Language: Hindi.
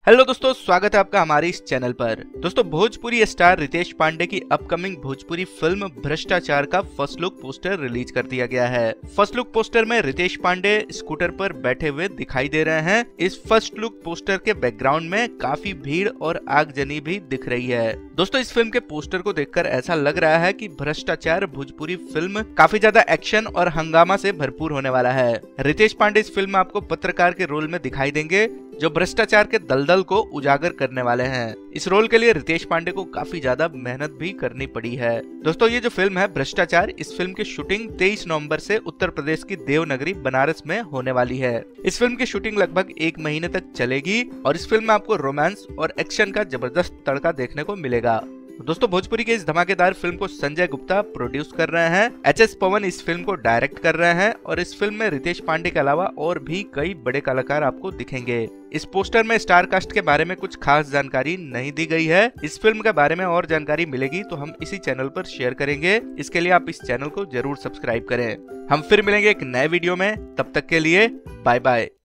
हेलो दोस्तों, स्वागत है आपका हमारे इस चैनल पर। दोस्तों, भोजपुरी स्टार रितेश पांडे की अपकमिंग भोजपुरी फिल्म भ्रष्टाचार का फर्स्ट लुक पोस्टर रिलीज कर दिया गया है। फर्स्ट लुक पोस्टर में रितेश पांडे स्कूटर पर बैठे हुए दिखाई दे रहे हैं। इस फर्स्ट लुक पोस्टर के बैकग्राउंड में काफी भीड़ और आगजनी भी दिख रही है। दोस्तों, इस फिल्म के पोस्टर को देखकर ऐसा लग रहा है कि भ्रष्टाचार भोजपुरी फिल्म काफी ज्यादा एक्शन और हंगामा से भरपूर होने वाला है। रितेश पांडे इस फिल्म में आपको पत्रकार के रोल में दिखाई देंगे, जो भ्रष्टाचार के दलदल को उजागर करने वाले हैं। इस रोल के लिए रितेश पांडे को काफी ज्यादा मेहनत भी करनी पड़ी है। दोस्तों, ये जो फिल्म है भ्रष्टाचार, इस फिल्म की शूटिंग 23 नवंबर से उत्तर प्रदेश की देवनगरी बनारस में होने वाली है। इस फिल्म की शूटिंग लगभग 1 महीने तक चलेगी और इस फिल्म में आपको रोमांस और एक्शन का जबरदस्त तड़का देखने को मिलेगा। दोस्तों, भोजपुरी के इस धमाकेदार फिल्म को संजय गुप्ता प्रोड्यूस कर रहे हैं। एच.एस. पवन इस फिल्म को डायरेक्ट कर रहे हैं और इस फिल्म में रितेश पांडे के अलावा और भी कई बड़े कलाकार आपको दिखेंगे। इस पोस्टर में स्टार कास्ट के बारे में कुछ खास जानकारी नहीं दी गई है। इस फिल्म के बारे में और जानकारी मिलेगी तो हम इसी चैनल पर शेयर करेंगे। इसके लिए आप इस चैनल को जरूर सब्सक्राइब करें। हम फिर मिलेंगे एक नए वीडियो में, तब तक के लिए बाय बाय।